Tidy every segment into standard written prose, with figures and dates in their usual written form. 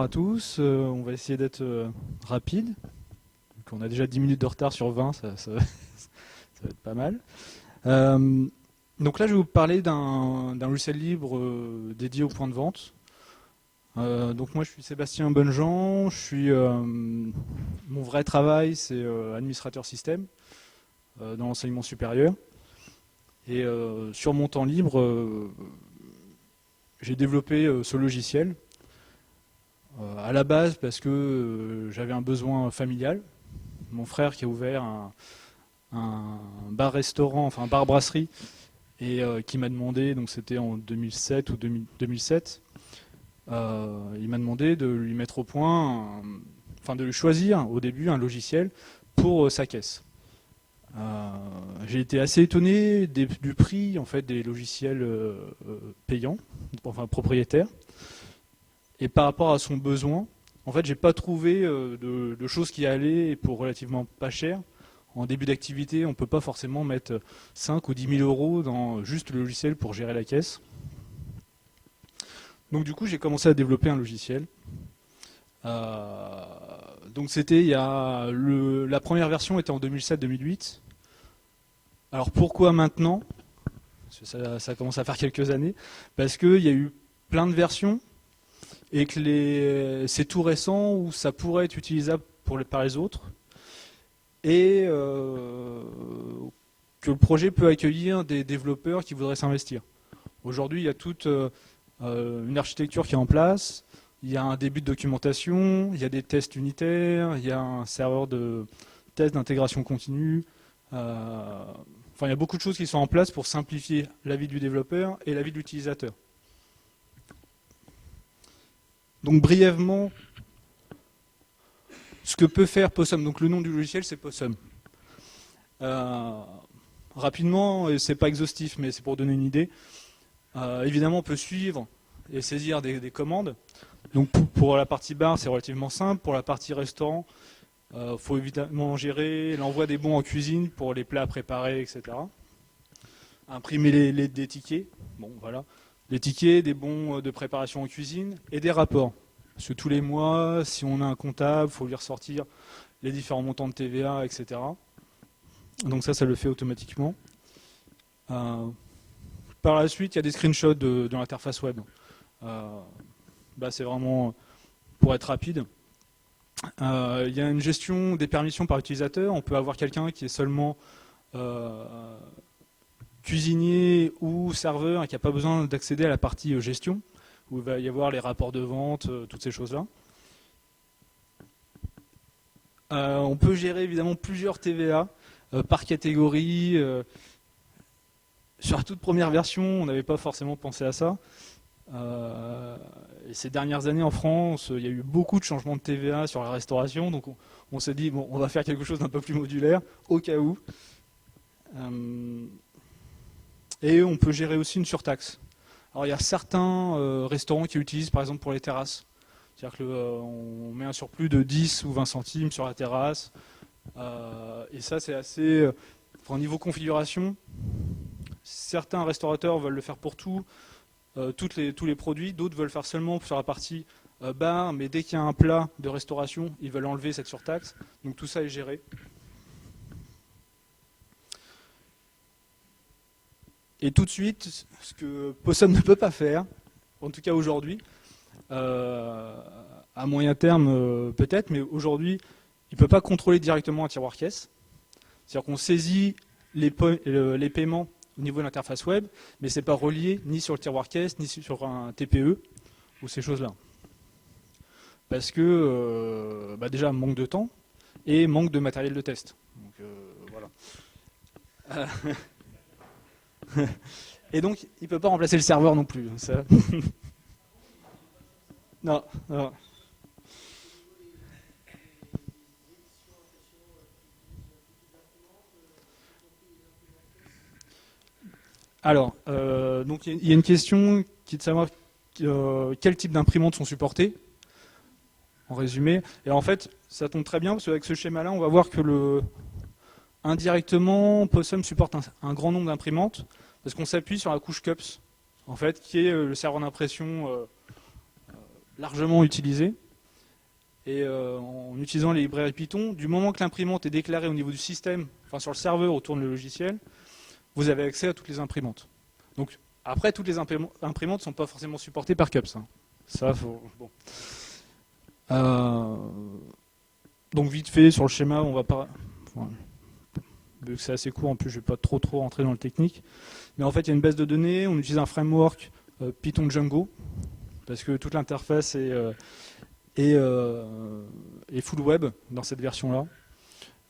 à tous, on va essayer d'être rapide. Donc on a déjà 10 minutes de retard sur 20, ça va être pas mal. Donc là je vais vous parler d'un logiciel libre dédié au point de vente. Donc moi je suis Sébastien Bonnejean, mon vrai travail c'est administrateur système dans l'enseignement supérieur. Et sur mon temps libre, j'ai développé ce logiciel. À la base parce que j'avais un besoin familial. Mon frère qui a ouvert un bar-restaurant, enfin un bar-brasserie, et qui m'a demandé, donc c'était en 2007 ou 2007, il m'a demandé de lui mettre au point, de lui choisir au début un logiciel pour sa caisse. J'ai été assez étonné du prix en fait des logiciels payants, enfin propriétaires. Et par rapport à son besoin, en fait, j'ai pas trouvé de choses qui allaient pour relativement pas cher. En début d'activité, on ne peut pas forcément mettre 5 ou 10 000 euros dans juste le logiciel pour gérer la caisse. Donc du coup, j'ai commencé à développer un logiciel. Donc c'était la première version était en 2007-2008. Alors pourquoi maintenant ? Ça commence à faire quelques années. Parce qu'il y a eu plein de versions. Et que c'est tout récent où ça pourrait être utilisable par les autres et que le projet peut accueillir des développeurs qui voudraient s'investir. Aujourd'hui, il y a toute une architecture qui est en place, il y a un début de documentation, il y a des tests unitaires, il y a un serveur de test d'intégration continue. Il y a beaucoup de choses qui sont en place pour simplifier la vie du développeur et la vie de l'utilisateur. Donc brièvement, ce que peut faire Possum, donc le nom du logiciel c'est Possum. Rapidement, et c'est pas exhaustif, mais c'est pour donner une idée. Évidemment, on peut suivre et saisir des commandes. Donc pour la partie bar, c'est relativement simple. Pour la partie restaurant, il faut évidemment gérer l'envoi des bons en cuisine pour les plats préparés, etc. Imprimer des tickets. Bon, voilà. Des tickets, des bons de préparation en cuisine et des rapports. Parce que tous les mois, si on a un comptable, il faut lui ressortir les différents montants de TVA, etc. Donc ça le fait automatiquement. Par la suite, il y a des screenshots de l'interface web. C'est vraiment pour être rapide. Il y a une gestion des permissions par utilisateur. On peut avoir quelqu'un qui est seulement cuisinier ou serveur et qui n'a pas besoin d'accéder à la partie gestion, où il va y avoir les rapports de vente, toutes ces choses-là. On peut gérer évidemment plusieurs TVA par catégorie. Sur la toute première version, on n'avait pas forcément pensé à ça. Et ces dernières années en France, il y a eu beaucoup de changements de TVA sur la restauration, donc on s'est dit, bon, on va faire quelque chose d'un peu plus modulaire, au cas où. Et on peut gérer aussi une surtaxe. Alors il y a certains restaurants qui l'utilisent par exemple pour les terrasses. C'est-à-dire qu'on met un surplus de 10 ou 20 centimes sur la terrasse. Et ça c'est assez... au niveau configuration, certains restaurateurs veulent le faire pour tout, tous les produits. D'autres veulent faire seulement sur la partie bar, mais dès qu'il y a un plat de restauration, ils veulent enlever cette surtaxe. Donc tout ça est géré. Et tout de suite, ce que Possum ne peut pas faire, en tout cas aujourd'hui, à moyen terme peut-être, mais aujourd'hui, il ne peut pas contrôler directement un tiroir caisse. C'est-à-dire qu'on saisit les paiements au niveau de l'interface web, mais ce n'est pas relié ni sur le tiroir caisse, ni sur un TPE, ou ces choses-là. Parce que, déjà, manque de temps, et manque de matériel de test. Donc, voilà. Et donc, il ne peut pas remplacer le serveur non plus. Ça. Non. Alors, donc il y a une question qui est de savoir quel type d'imprimantes sont supportées, en résumé. Et en fait, ça tombe très bien, parce qu'avec ce schéma-là, on va voir que indirectement, Possum supporte un grand nombre d'imprimantes, parce qu'on s'appuie sur la couche CUPS, en fait, qui est le serveur d'impression largement utilisé. Et en utilisant les librairies Python, du moment que l'imprimante est déclarée au niveau du système, enfin sur le serveur où tourne le logiciel, vous avez accès à toutes les imprimantes. Donc après, toutes les imprimantes ne sont pas forcément supportées par CUPS. Hein. Ça, bon. Donc vite fait, sur le schéma, on va pas... Enfin, vu que c'est assez court, en plus je ne vais pas trop rentrer dans le technique. Mais en fait, il y a une base de données, on utilise un framework Python Django, parce que toute l'interface est full web dans cette version-là.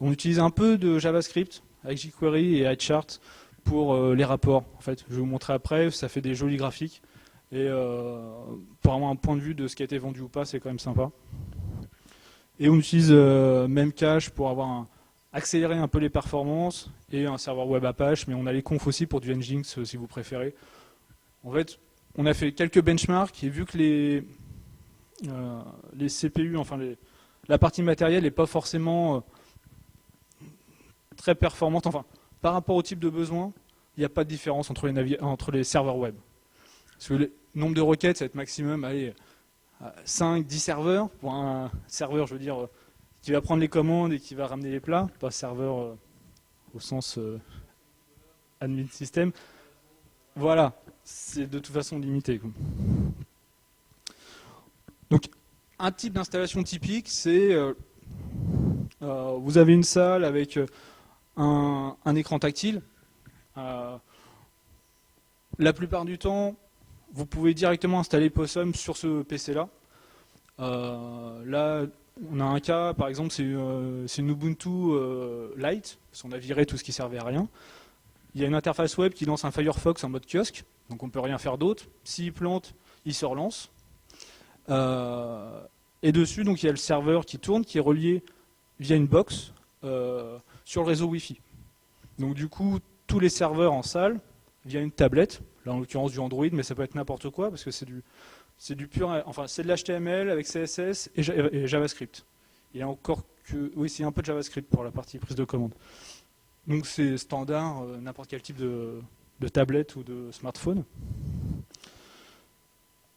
On utilise un peu de JavaScript avec jQuery et HChart pour les rapports. En fait, je vais vous montrer après, ça fait des jolis graphiques. Et pour avoir un point de vue de ce qui a été vendu ou pas, c'est quand même sympa. Et on utilise Memcache pour accélérer un peu les performances et un serveur web Apache, mais on a les confs aussi pour du Nginx si vous préférez. En fait, on a fait quelques benchmarks et vu que les CPU, enfin la partie matérielle n'est pas forcément très performante, enfin par rapport au type de besoin, il n'y a pas de différence entre les serveurs web. Parce que le nombre de requêtes, ça va être maximum, allez, 5-10 serveurs, pour un serveur, je veux dire, qui va prendre les commandes et qui va ramener les plats, pas serveur au sens admin système. Voilà, c'est de toute façon limité. Donc, un type d'installation typique, c'est vous avez une salle avec un écran tactile. La plupart du temps, vous pouvez directement installer Possum sur ce PC-là. Là, on a un cas, par exemple, c'est une Ubuntu Lite, parce qu'on a viré tout ce qui servait à rien. Il y a une interface web qui lance un Firefox en mode kiosque, donc on ne peut rien faire d'autre. S'il plante, il se relance. Et dessus, donc, il y a le serveur qui tourne, qui est relié via une box sur le réseau Wi-Fi. Donc du coup, tous les serveurs en salle, via une tablette, là en l'occurrence du Android, mais ça peut être n'importe quoi, parce que c'est du pur, enfin c'est de l'HTML avec CSS et JavaScript. Il y a encore que, oui, c'est un peu de JavaScript pour la partie prise de commande. Donc c'est standard, n'importe quel type de tablette ou de smartphone.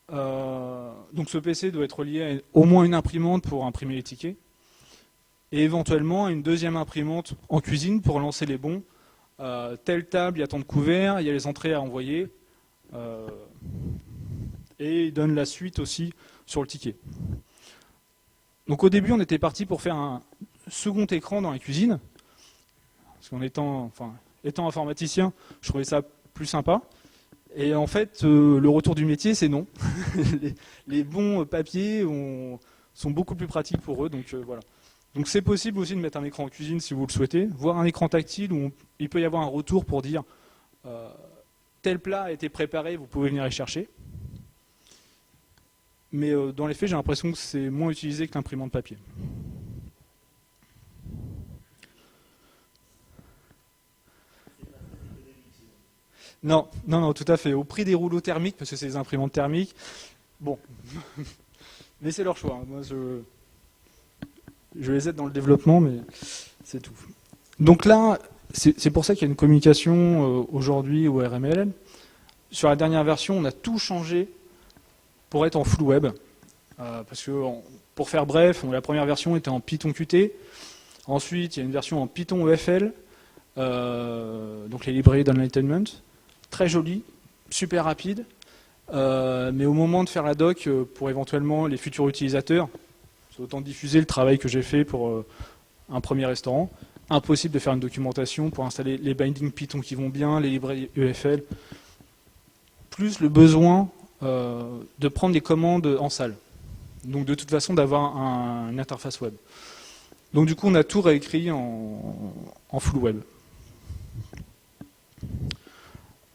Donc ce PC doit être relié à au moins une imprimante pour imprimer les tickets, et éventuellement à une deuxième imprimante en cuisine pour lancer les bons. Telle table, il y a tant de couverts, il y a les entrées à envoyer, et il donne la suite aussi sur le ticket. Donc au début, on était parti pour faire un second écran dans la cuisine, parce qu'en étant informaticien, je trouvais ça plus sympa. Et en fait, le retour du métier, c'est non. les bons papiers sont beaucoup plus pratiques pour eux, donc voilà. Donc c'est possible aussi de mettre un écran en cuisine si vous le souhaitez, voire un écran tactile où il peut y avoir un retour pour dire tel plat a été préparé, vous pouvez venir les chercher. Mais dans les faits, j'ai l'impression que c'est moins utilisé que l'imprimante papier. Non, tout à fait. Au prix des rouleaux thermiques, parce que c'est des imprimantes thermiques, bon. Mais c'est leur choix. Moi, je les aide dans le développement, mais c'est tout. Donc là, c'est pour ça qu'il y a une communication aujourd'hui au RMLN. Sur la dernière version, on a tout changé pour être en full web. Parce que, pour faire bref, la première version était en Python Qt. Ensuite, il y a une version en Python EFL, donc les librairies d'enlightenment. Très jolie, super rapide. Mais au moment de faire la doc, pour éventuellement les futurs utilisateurs, c'est autant diffuser le travail que j'ai fait pour un premier restaurant. Impossible de faire une documentation pour installer les bindings Python qui vont bien, les librairies EFL, plus le besoin de prendre des commandes en salle. Donc de toute façon d'avoir une interface web. Donc du coup on a tout réécrit en full web.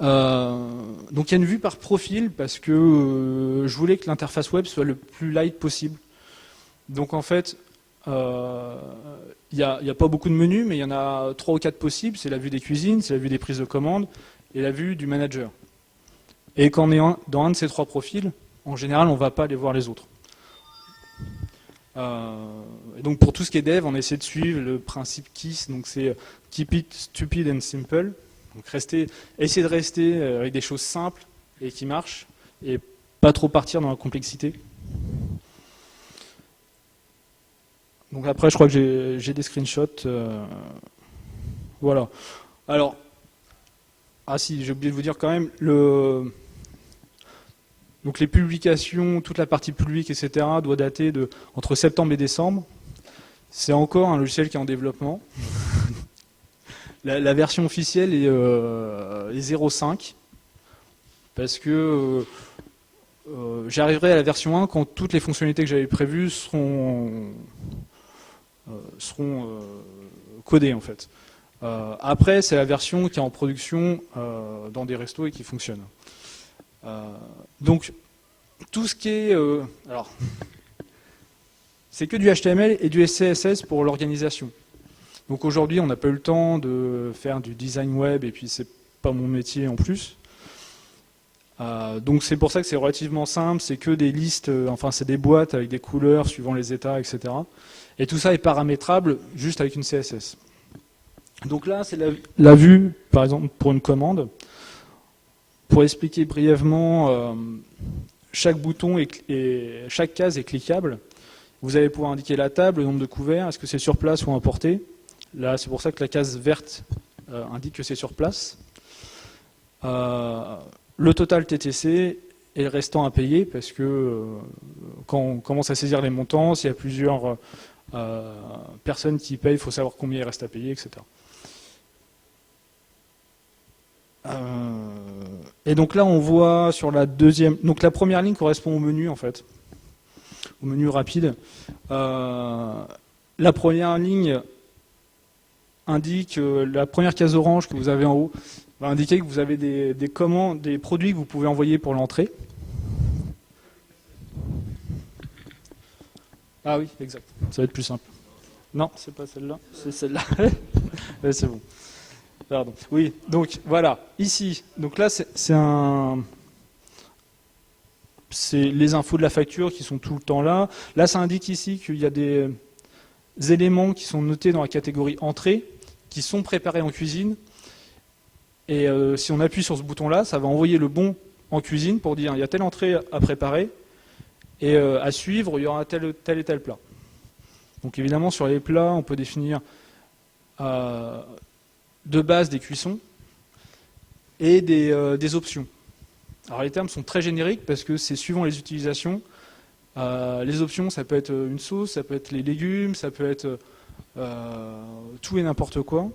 Donc il y a une vue par profil parce que je voulais que l'interface web soit le plus light possible. Donc en fait, il n'y a pas beaucoup de menus, mais il y en a 3 ou 4 possibles. C'est la vue des cuisines, c'est la vue des prises de commande et la vue du manager. Et quand on est dans un de ces 3 profils, en général, on ne va pas aller voir les autres. Et donc pour tout ce qui est dev, on essaie de suivre le principe KISS, donc c'est Keep it stupid and simple. Donc essayer de rester avec des choses simples et qui marchent, et pas trop partir dans la complexité. Donc après, je crois que j'ai des screenshots. Voilà. Alors, ah si, j'ai oublié de vous dire quand même, donc les publications, toute la partie publique, etc., doit dater de entre septembre et décembre. C'est encore un logiciel qui est en développement. La version officielle est 0.5, parce que j'arriverai à la version 1 quand toutes les fonctionnalités que j'avais prévues seront codées en fait. Après, c'est la version qui est en production dans des restos et qui fonctionne. Donc, tout ce qui est... alors, c'est que du HTML et du CSS pour l'organisation. Donc aujourd'hui, on n'a pas eu le temps de faire du design web, et puis c'est pas mon métier en plus. Donc c'est pour ça que c'est relativement simple, c'est que des listes, enfin c'est des boîtes avec des couleurs suivant les états, etc. Et tout ça est paramétrable juste avec une CSS. Donc là, c'est la vue, par exemple, pour une commande. Pour expliquer brièvement, chaque bouton et chaque case est cliquable. Vous allez pouvoir indiquer la table, le nombre de couverts, est-ce que c'est sur place ou importé. Là, c'est pour ça que la case verte indique que c'est sur place. Le total TTC et le restant à payer, parce que quand on commence à saisir les montants, s'il y a plusieurs personnes qui payent, il faut savoir combien il reste à payer, etc. Et donc là, on voit sur la deuxième... Donc la première ligne correspond au menu, en fait. Au menu rapide. La première ligne indique, la première case orange que vous avez en haut, va indiquer que vous avez des commandes, des produits que vous pouvez envoyer pour l'entrée. Ah oui, exact. Ça va être plus simple. Non, c'est pas celle-là, c'est celle-là. Ouais, c'est bon. Pardon. Oui, donc voilà, ici. Donc là, c'est les infos de la facture qui sont tout le temps là. Là, ça indique ici qu'il y a des éléments qui sont notés dans la catégorie entrée, qui sont préparés en cuisine. Et si on appuie sur ce bouton-là, ça va envoyer le bon en cuisine pour dire il y a telle entrée à préparer. Et à suivre, il y aura tel et tel plat. Donc évidemment, sur les plats, on peut définir de base des cuissons et des options. Alors les termes sont très génériques parce que c'est suivant les utilisations. Les options, ça peut être une sauce, ça peut être les légumes, ça peut être tout et n'importe quoi.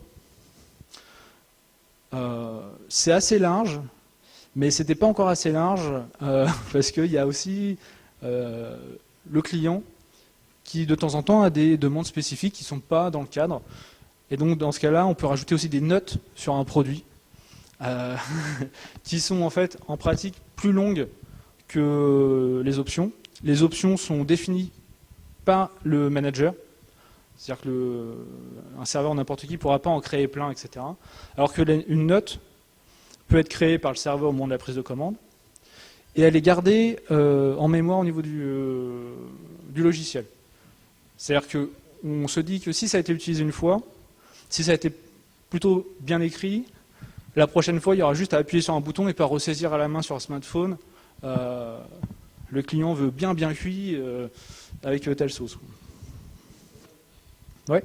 C'est assez large, mais c'était pas encore assez large parce qu'il y a aussi le client qui de temps en temps a des demandes spécifiques qui ne sont pas dans le cadre. Et donc dans ce cas-là, on peut rajouter aussi des notes sur un produit qui sont en fait en pratique plus longues que les options. Les options sont définies par le manager, c'est-à-dire qu'un serveur n'importe qui ne pourra pas en créer plein, etc. Alors qu'une note peut être créée par le serveur au moment de la prise de commande et elle est gardée en mémoire au niveau du logiciel. C'est-à-dire qu'on se dit que si ça a été utilisé une fois, si ça a été plutôt bien écrit, la prochaine fois, il y aura juste à appuyer sur un bouton et pas ressaisir à la main sur un smartphone. Le client veut bien cuit avec telle sauce. Ouais.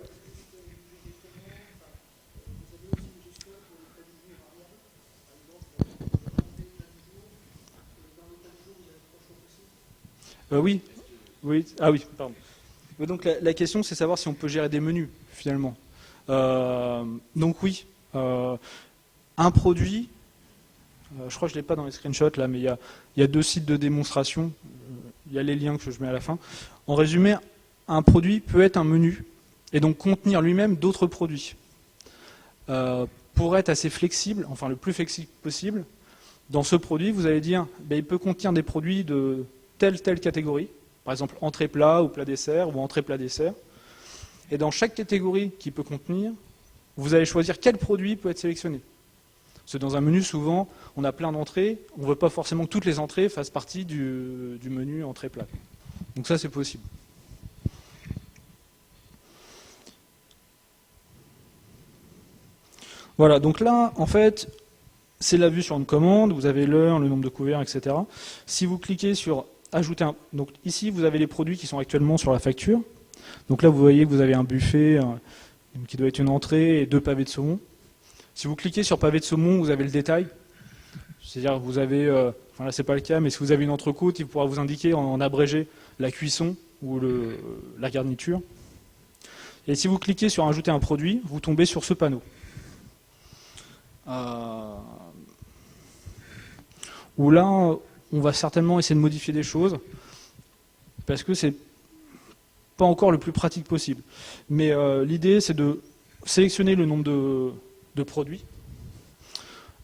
Oui. Ah oui, pardon. Donc la question, c'est savoir si on peut gérer des menus, finalement. Donc oui, un produit, je crois que je ne l'ai pas dans les screenshots là, mais il y a 2 sites de démonstration, il y a les liens que je mets à la fin. En résumé, un produit peut être un menu et donc contenir lui-même d'autres produits. Pour être assez flexible, enfin le plus flexible possible, dans ce produit, vous allez dire, il peut contenir des produits de telle catégorie, par exemple entrée plat ou plat dessert ou entrée plat dessert. Et dans chaque catégorie qu'il peut contenir, vous allez choisir quel produit peut être sélectionné. Parce que dans un menu, souvent, on a plein d'entrées, on ne veut pas forcément que toutes les entrées fassent partie du menu entrée plat. Donc ça, c'est possible. Voilà, donc là, en fait, c'est la vue sur une commande, vous avez l'heure, le nombre de couverts, etc. Si vous cliquez sur ajouter donc ici, vous avez les produits qui sont actuellement sur la facture. Donc là, vous voyez que vous avez un buffet qui doit être une entrée et 2 pavés de saumon. Si vous cliquez sur pavé de saumon, vous avez le détail. C'est-à-dire que vous avez, enfin là c'est pas le cas, mais si vous avez une entrecôte, il pourra vous indiquer en abrégé la cuisson ou la garniture. Et si vous cliquez sur ajouter un produit, vous tombez sur ce panneau. Où là, on va certainement essayer de modifier des choses, parce que c'est pas encore le plus pratique possible. Mais l'idée, c'est de sélectionner le nombre de produits,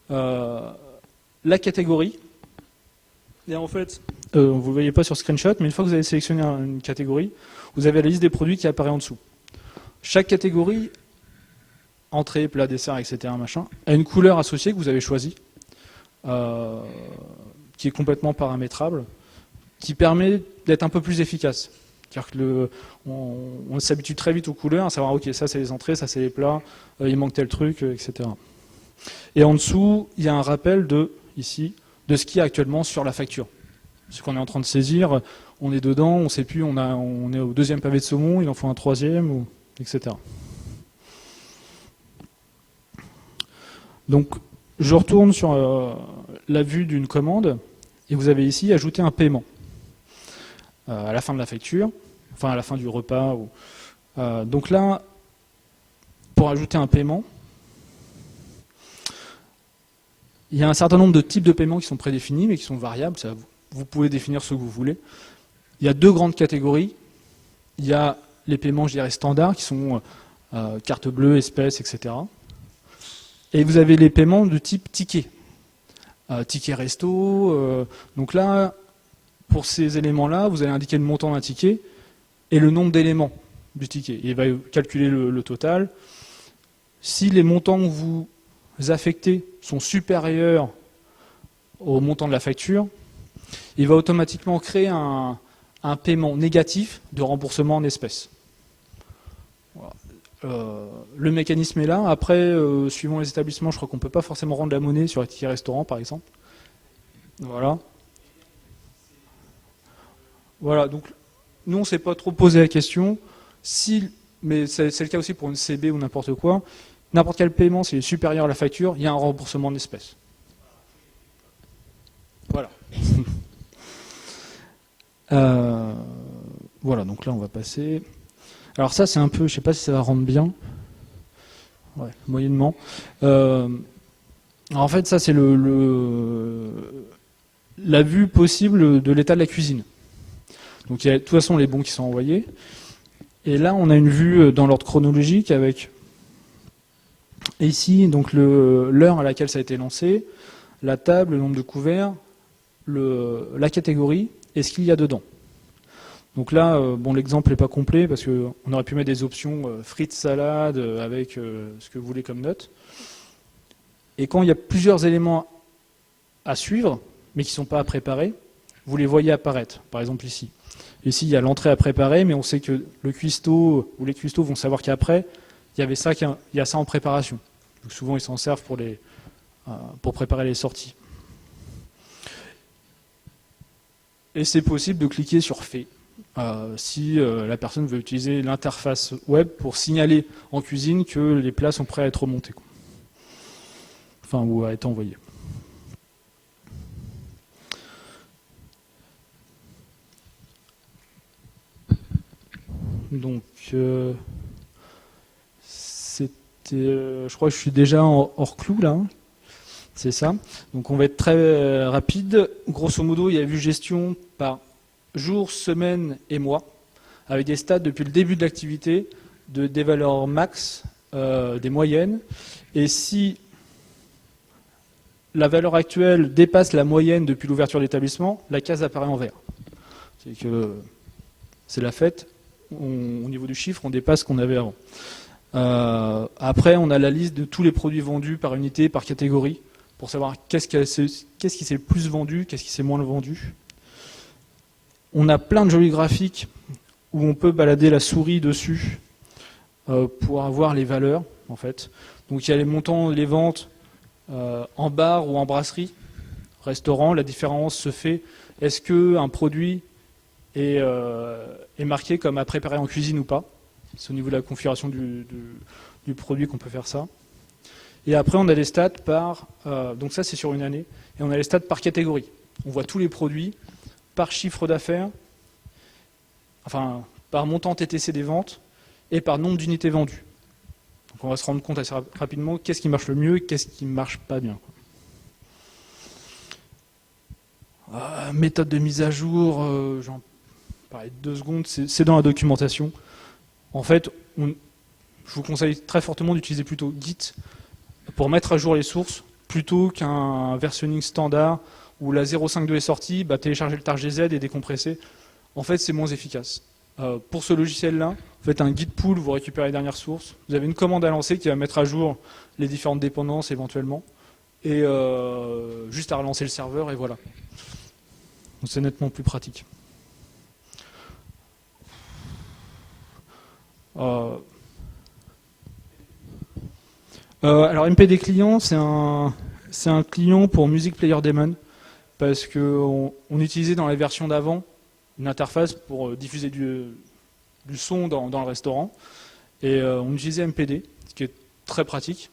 la catégorie, et en fait, vous ne le voyez pas sur screenshot, mais une fois que vous avez sélectionné une catégorie, vous avez la liste des produits qui apparaît en dessous. Chaque catégorie, entrée, plat, dessert, etc., machin, a une couleur associée que vous avez choisie, qui est complètement paramétrable, qui permet d'être un peu plus efficace. C'est-à-dire que on s'habitue très vite aux couleurs, à savoir, ok, ça c'est les entrées, ça c'est les plats, il manque tel truc, etc. Et en dessous, il y a un rappel ici, de ce qu'il y a actuellement sur la facture. Ce qu'on est en train de saisir, on est dedans, on ne sait plus, on est au 2e pavé de saumon, il en faut un 3e, etc. Donc, je retourne sur la vue d'une commande, et vous avez ici ajouté un paiement. À la fin de la facture, enfin à la fin du repas. Donc là, pour ajouter un paiement, il y a un certain nombre de types de paiements qui sont prédéfinis, mais qui sont variables. Vous pouvez définir ce que vous voulez. Il y a 2 grandes catégories. Il y a les paiements, je dirais, standards, qui sont carte bleue, espèces, etc. Et vous avez les paiements de type ticket. Ticket resto. Donc là, pour ces éléments-là, vous allez indiquer le montant d'un ticket et le nombre d'éléments du ticket. Il va calculer le total. Si les montants que vous affectés sont supérieurs au montant de la facture, il va automatiquement créer un paiement négatif de remboursement en espèces. Voilà. Le mécanisme est là. Après, suivant les établissements, je crois qu'on ne peut pas forcément rendre la monnaie sur les tickets restaurants, par exemple. Voilà. Voilà, donc nous on ne s'est pas trop posé la question, mais c'est le cas aussi pour une CB ou n'importe quoi, n'importe quel paiement, s'il est supérieur à la facture, il y a un remboursement en espèces. Voilà. Voilà, donc là on va passer. Alors ça c'est un peu, je ne sais pas si ça va rendre bien. Ouais, moyennement. Alors en fait ça c'est la vue possible de l'état de la cuisine. Donc il y a de toute façon les bons qui sont envoyés. Et là, on a une vue dans l'ordre chronologique avec ici donc l'heure à laquelle ça a été lancé, la table, le nombre de couverts, la catégorie et ce qu'il y a dedans. Donc là, bon, l'exemple n'est pas complet parce qu'on aurait pu mettre des options frites, salade, avec ce que vous voulez comme note. Et quand il y a plusieurs éléments à suivre, mais qui ne sont pas à préparer, vous les voyez apparaître, par exemple ici. Ici, il y a l'entrée à préparer, mais on sait que le cuistot ou les cuistots vont savoir qu'après, il y a ça en préparation. Donc souvent, ils s'en servent pour préparer les sorties. Et c'est possible de cliquer sur Fait, si la personne veut utiliser l'interface web pour signaler en cuisine que les plats sont prêts à être remontés. Enfin, ou à être envoyés. Donc, je crois que je suis déjà hors clou là. C'est ça. Donc on va être très rapide. Grosso modo, il y a vue gestion par jour, semaine et mois, avec des stats depuis le début de l'activité, des valeurs max, des moyennes. Et si la valeur actuelle dépasse la moyenne depuis l'ouverture de l'établissement, la case apparaît en vert. C'est que c'est la fête. Au niveau du chiffre, on dépasse ce qu'on avait avant. Après, on a la liste de tous les produits vendus par unité, par catégorie, pour savoir qu'est-ce qui s'est le plus vendu, qu'est-ce qui s'est moins vendu. On a plein de jolis graphiques où on peut balader la souris dessus pour avoir les valeurs, en fait. Donc il y a les montants, les ventes en bar ou en brasserie, restaurant. La différence se fait, est-ce qu'un produit est marqué comme à préparer en cuisine ou pas. C'est au niveau de la configuration du produit qu'on peut faire ça. Et après, on a les stats par... donc ça, c'est sur une année. Et on a les stats par catégorie. On voit tous les produits par chiffre d'affaires, enfin, par montant TTC des ventes et par nombre d'unités vendues. Donc on va se rendre compte assez rapidement qu'est-ce qui marche le mieux et qu'est-ce qui ne marche pas bien. Méthode de mise à jour, j'en parlais 2 secondes, c'est dans la documentation. En fait, je vous conseille très fortement d'utiliser plutôt Git pour mettre à jour les sources plutôt qu'un versionning standard où la 0.5.2 est sortie, télécharger le targz et décompresser. En fait, c'est moins efficace. Pour ce logiciel-là, vous faites un git pull, vous récupérez les dernières sources. Vous avez une commande à lancer qui va mettre à jour les différentes dépendances éventuellement. Et juste à relancer le serveur et voilà. Donc c'est nettement plus pratique. Alors MPD client, c'est un client pour Music Player Daemon parce qu'on utilisait dans la version d'avant une interface pour diffuser du son dans le restaurant et on utilisait MPD, ce qui est très pratique.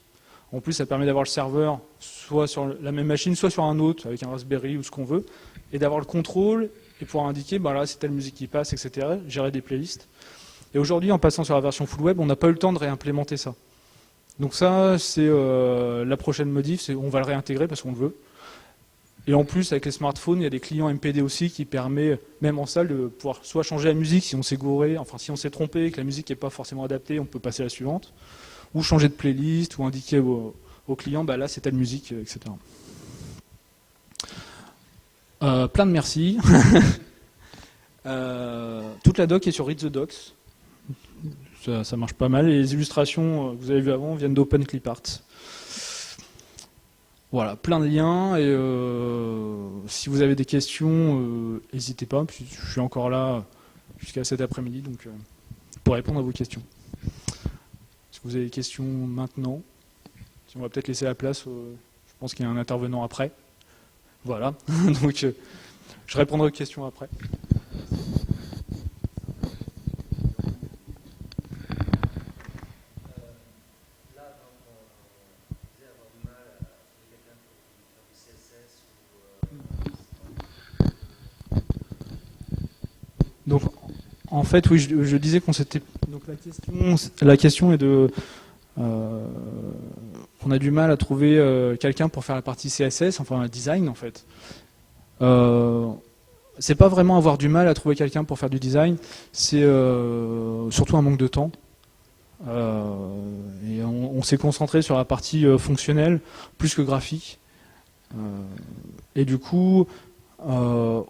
En plus, ça permet d'avoir le serveur soit sur la même machine, soit sur un autre avec un Raspberry ou ce qu'on veut et d'avoir le contrôle et pouvoir indiquer là c'est telle musique qui passe, etc. Gérer des playlists. Et aujourd'hui, en passant sur la version full web, on n'a pas eu le temps de réimplémenter ça. Donc ça, c'est la prochaine modif, on va le réintégrer parce qu'on le veut. Et en plus, avec les smartphones, il y a des clients MPD aussi qui permettent, même en salle, de pouvoir soit changer la musique si on s'est gouré, enfin si on s'est trompé, que la musique n'est pas forcément adaptée, on peut passer à la suivante, ou changer de playlist, ou indiquer au client, là c'est telle musique, etc. Plein de merci. Toute la doc est sur Read the Docs. Ça marche pas mal. Et les illustrations que vous avez vues avant viennent d'OpenClipArt. Voilà, plein de liens. Et si vous avez des questions, n'hésitez pas. Je suis encore là jusqu'à cet après-midi, donc pour répondre à vos questions. Est-ce que vous avez des questions maintenant? On va peut-être laisser la place. Je pense qu'il y a un intervenant après. Voilà. Donc je répondrai aux questions après. Donc, en fait, oui, je disais qu'on s'était. Donc, la question est de. On a du mal à trouver quelqu'un pour faire la partie CSS, enfin un design en fait. C'est pas vraiment avoir du mal à trouver quelqu'un pour faire du design, c'est surtout un manque de temps. Et on s'est concentré sur la partie fonctionnelle plus que graphique. Et du coup, on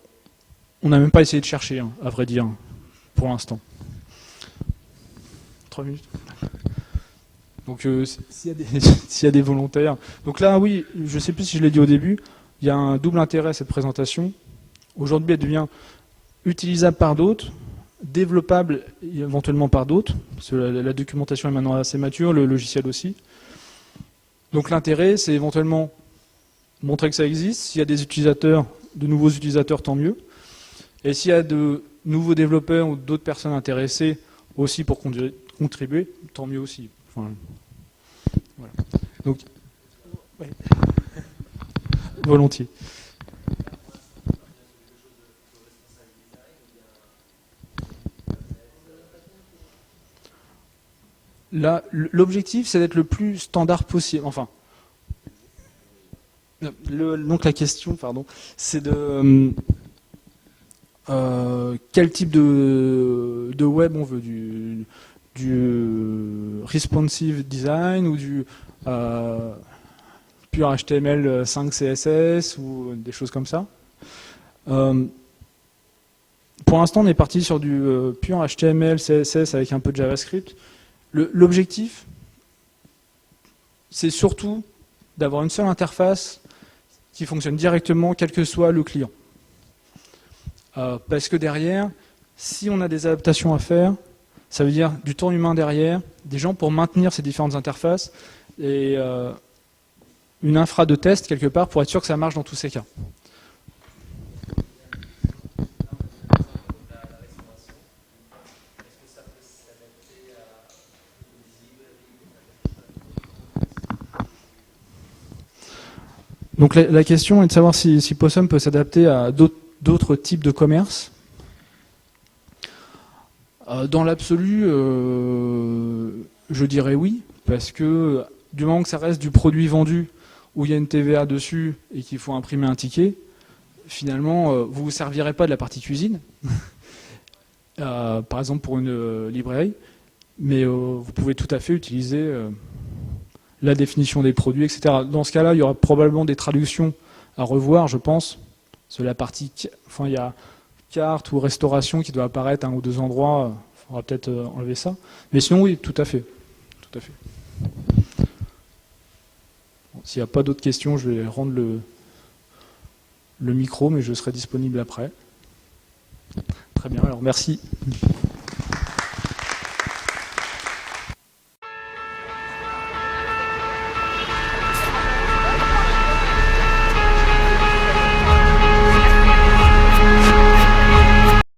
n'a même pas essayé de chercher, à vrai dire, pour l'instant. 3 minutes. Donc s'il y a des volontaires. Donc là, oui, je ne sais plus si je l'ai dit au début, il y a un double intérêt à cette présentation. Aujourd'hui, elle devient utilisable par d'autres, développable éventuellement par d'autres, parce que la documentation est maintenant assez mature, le logiciel aussi. Donc l'intérêt, c'est éventuellement montrer que ça existe. S'il y a des utilisateurs, de nouveaux utilisateurs, tant mieux. Et s'il y a de nouveaux développeurs ou d'autres personnes intéressées aussi pour contribuer, tant mieux aussi. Enfin, voilà. Donc, ouais. Volontiers. Là, l'objectif, c'est d'être le plus standard possible. Enfin, donc la question, pardon, c'est de quel type de web on veut, du responsive design ou du pur HTML5 CSS ou des choses comme ça. Pour l'instant, on est parti sur du pur HTML, CSS avec un peu de JavaScript. L'objectif, c'est surtout d'avoir une seule interface qui fonctionne directement, quel que soit le client. Parce que derrière, si on a des adaptations à faire, ça veut dire du temps humain derrière, des gens pour maintenir ces différentes interfaces et une infra de test quelque part pour être sûr que ça marche dans tous ces cas. Donc la question est de savoir si Possum peut s'adapter à d'autres types de commerce. Dans l'absolu, je dirais oui, parce que du moment que ça reste du produit vendu où il y a une TVA dessus et qu'il faut imprimer un ticket, finalement, vous ne vous servirez pas de la partie cuisine, par exemple pour une librairie, mais vous pouvez tout à fait utiliser la définition des produits, etc. Dans ce cas-là, il y aura probablement des traductions à revoir, je pense. Sur la partie, enfin, il y a carte ou restauration qui doit apparaître à un ou deux endroits. Il faudra peut-être enlever ça. Mais sinon, oui, tout à fait. Tout à fait. Bon, s'il n'y a pas d'autres questions, je vais rendre le micro, mais je serai disponible après. Très bien, alors merci.